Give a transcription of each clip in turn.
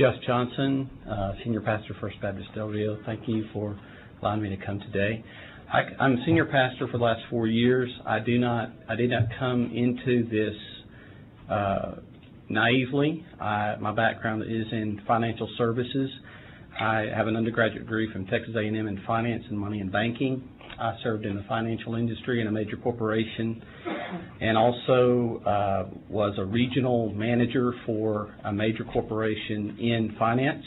Jeff Johnson, Senior Pastor, First Baptist Del Rio. Thank you for allowing me to come today. I'm Senior Pastor for the last 4 years. I did not come into this naively. My background is in financial services. I have an undergraduate degree from Texas A&M in finance and money and banking. I served in the financial industry in a major corporation and also was a regional manager for a major corporation in finance.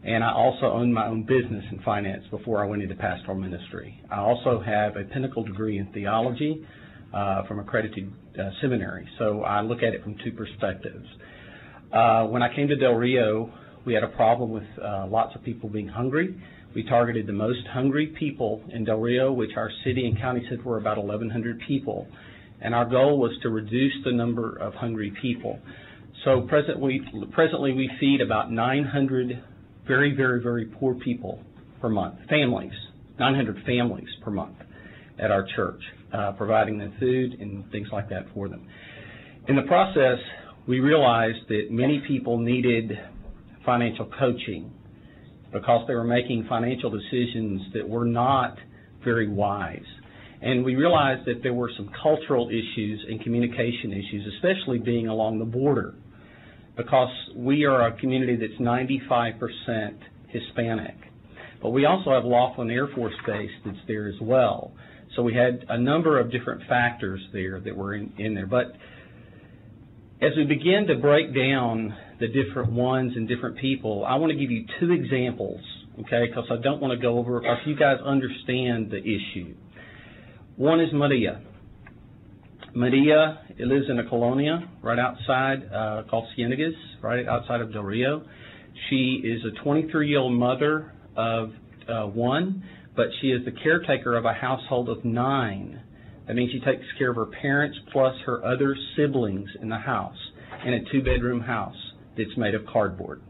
And I also owned my own business in finance before I went into pastoral ministry. I also have a Pinnacle degree in theology from accredited seminary. So I look at it from two perspectives. When I came to Del Rio, we had a problem with lots of people being hungry. We targeted the most hungry people in Del Rio, which our city and county said were about 1,100 people. And our goal was to reduce the number of hungry people. So presently we feed about 900 very, very, very poor people per month, families, 900 families per month at our church, providing them food and things like that for them. In the process, we realized that many people needed financial coaching because they were making financial decisions that were not very wise. And we realized that there were some cultural issues and communication issues, especially being along the border, because we are a community that's 95% Hispanic. But we also have Laughlin Air Force Base that's there as well. So we had a number of different factors there that were in there. But as we begin to break down the different ones and different people, I want to give you two examples, okay, because I don't want to go over, because you guys understand the issue. One is Maria. Maria lives in a colonia right outside, called Cienegas, right outside of Del Rio. She is a 23-year-old mother of one, but she is the caretaker of a household of 9. That means she takes care of her parents plus her other siblings in the house, in a 2-bedroom house that's made of cardboard.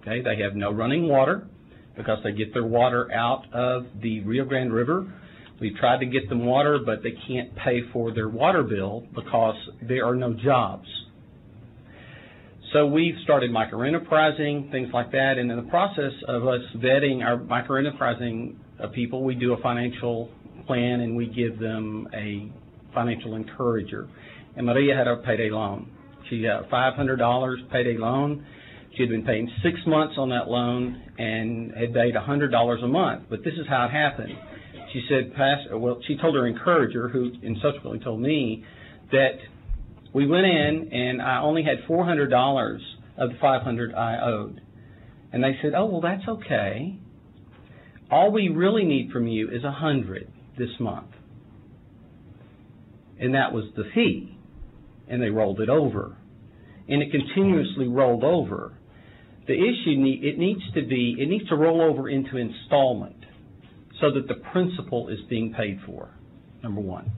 Okay, they have no running water because they get their water out of the Rio Grande River. We've tried to get them water, but they can't pay for their water bill because there are no jobs. So we've started microenterprising, things like that, and in the process of us vetting our microenterprising people, we do a financial plan and we give them a financial encourager. And Maria had a payday loan. She got a $500 payday loan. She had been paying 6 months on that loan and had paid $100 a month. But this is how it happened. She said, she told her encourager, who subsequently told me, that we went in and I only had $400 of the $500 I owed. And they said, oh, well, that's okay. All we really need from you is $100 this month. And that was the fee. And they rolled it over. And it continuously rolled over. The issue, it needs to roll over into installment so that the principal is being paid for, number one.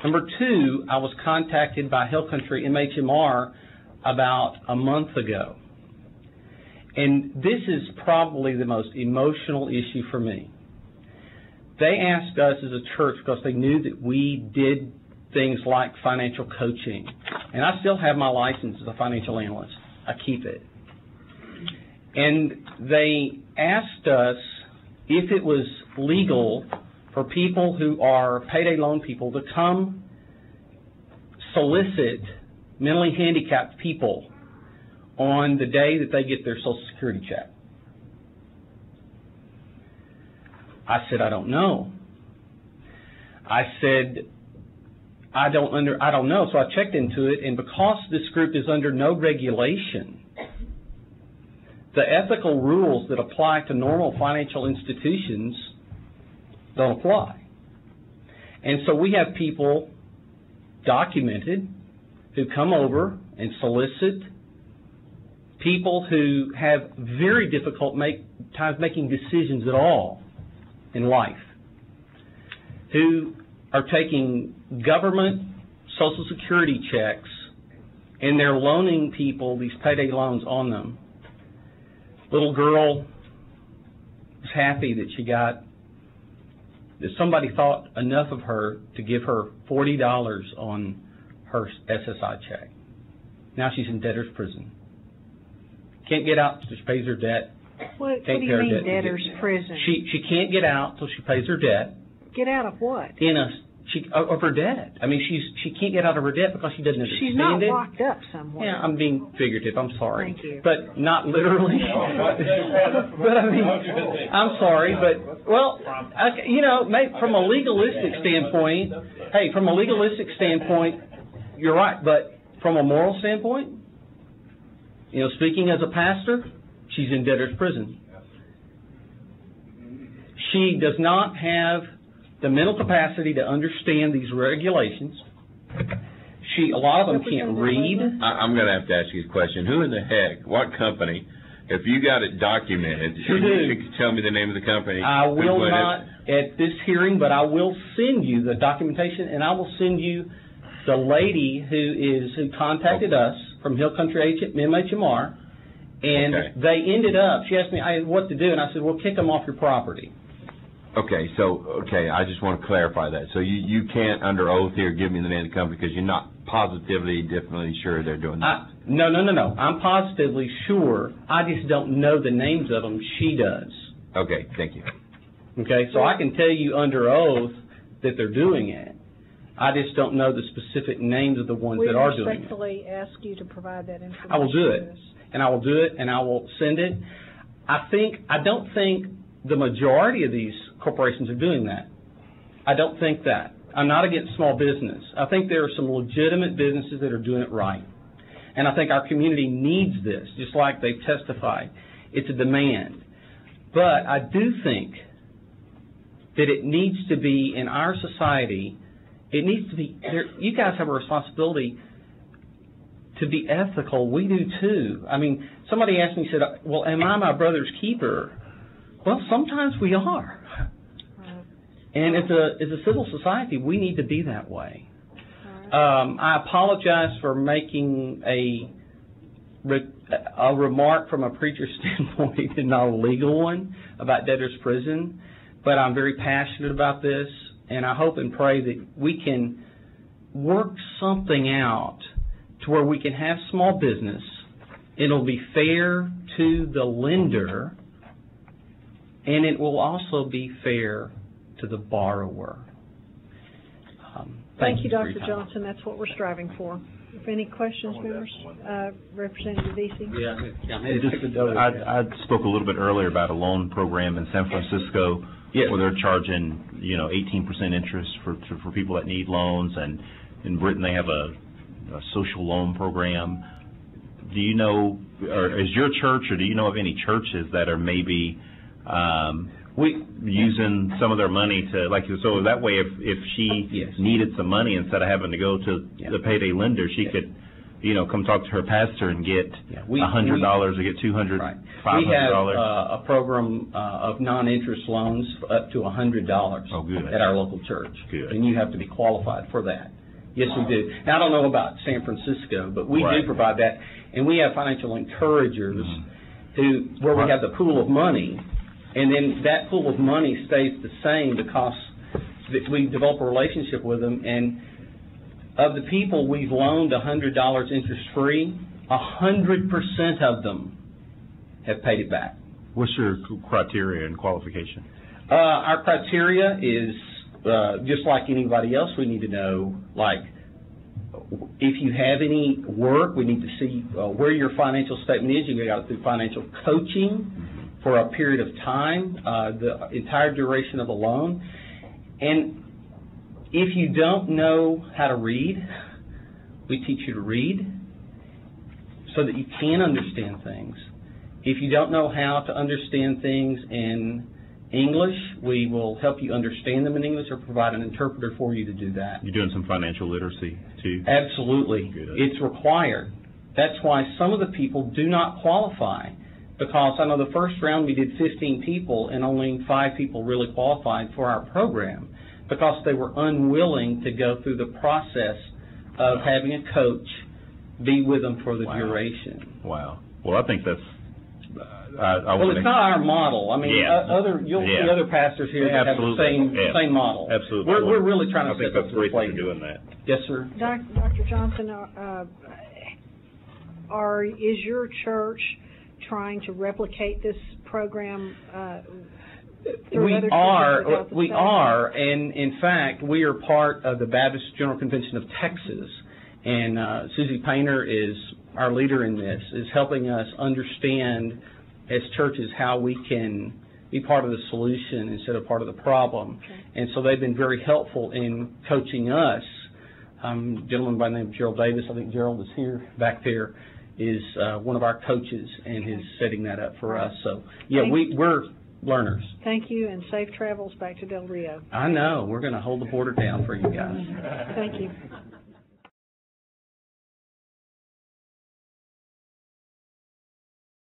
Number two, I was contacted by Hill Country MHMR about a month ago. And this is probably the most emotional issue for me. They asked us as a church because they knew that we did things like financial coaching. And I still have my license as a financial analyst. I keep it. And they asked us if it was legal for people who are payday loan people to come solicit mentally handicapped people on the day that they get their Social Security check. I said, I don't know. I said, I don't know. So I checked into it, and because this group is under no regulation, the ethical rules that apply to normal financial institutions don't apply. And so we have people documented who come over and solicit people who have very difficult times making decisions at all in life, who are taking government Social Security checks and they're loaning people these payday loans on them. Little girl was happy that somebody thought enough of her to give her $40 on her SSI check. Now she's in debtor's prison. Can't get out until she pays her debt. What do you mean, debtor's prison? She can't get out until she pays her debt. Get out of what? Of her debt. I mean, she can't get out of her debt because she doesn't understand it. She's not locked up somewhere. Yeah, I'm being figurative. I'm sorry. Thank you. But not literally. But I mean, I'm sorry, but from a legalistic standpoint, you're right. But from a moral standpoint, speaking as a pastor, she's in debtor's prison. She does not have the mental capacity to understand these regulations. A lot of them can't read. I'm going to have to ask you a question. Who in the heck, what company, if you got it documented, you could tell me the name of the company? I will not at this hearing, but I will send you the documentation, and I will send you the lady who contacted us from Hill Country MHMR, and they ended up, she asked me what to do, and I said, well, kick them off your property. Okay, I just want to clarify that. So you can't, under oath here, give me the name of the company because you're not definitely sure they're doing that? No. I'm positively sure. I just don't know the names of them. She does. Okay, thank you. Okay, so I can tell you under oath that they're doing it. I just don't know the specific names of the ones that are doing it. We respectfully ask you to provide that information. I will do it, and I will do it, and I will send it. I don't think the majority of these corporations are doing that. I don't think that. I'm not against small business. I think there are some legitimate businesses that are doing it right. And I think our community needs this, just like they've testified. It's a demand. But I do think that it needs to be in our society, it needs to be, you guys have a responsibility to be ethical. We do too. I mean, somebody asked me, said, well, am I my brother's keeper? Well, sometimes we are. And as a civil society, we need to be that way. I apologize for making a remark from a preacher's standpoint and not a legal one about debtor's prison, but I'm very passionate about this, and I hope and pray that we can work something out to where we can have small business. It'll be fair to the lender, and it will also be fair to the borrower. Thank you, Dr. Johnson. That's what we're striving for. If any questions, members? Representative Vesey? I spoke a little bit earlier about a loan program in San Francisco where they're charging 18% interest for people that need loans, and in Britain they have a social loan program. Do you know, or is your church, or do you know of any churches that are maybe using some of their money to, so that way if she needed some money, instead of having to go to the payday lender, she could, come talk to her pastor and get $100 or get $200, right. $500. We have a program of non-interest loans up to $100 at our local church. Good. And you have to be qualified for that. Yes, we do. Now, I don't know about San Francisco, but we do provide that. And we have financial encouragers where we have the pool of money. And then that pool of money stays the same because we develop a relationship with them. And of the people we've loaned $100 interest-free, 100% of them have paid it back. What's your criteria and qualification? Our criteria is just like anybody else. We need to know, if you have any work, we need to see where your financial statement is. You got to go through financial coaching for a period of time, the entire duration of the loan. And if you don't know how to read, we teach you to read so that you can understand things. If you don't know how to understand things in English, we will help you understand them in English or provide an interpreter for you to do that. You're doing some financial literacy, too? Absolutely. Good. It's required. That's why some of the people do not qualify. Because I know the first round we did 15 people and only 5 people really qualified for our program because they were unwilling to go through the process of having a coach be with them for the duration. Wow. Well, I think that's... well, it's not our model. I mean, you'll see other pastors here that have the same model. Absolutely. We're really trying to set up the plate. Doing that. Yes, sir. Dr. Johnson, is your church trying to replicate this program through We other churches are, throughout the state? and in fact, we are part of the Baptist General Convention of Texas, and Susie Painter is our leader in this, is helping us understand as churches how we can be part of the solution instead of part of the problem. Okay. And so they've been very helpful in coaching us. A gentleman by the name of Gerald Davis, I think Gerald is here, back there, is one of our coaches and is setting that up for us. So, yeah, we're learners. Thank you, and safe travels back to Del Rio. I know. We're going to hold the border down for you guys. Thank you.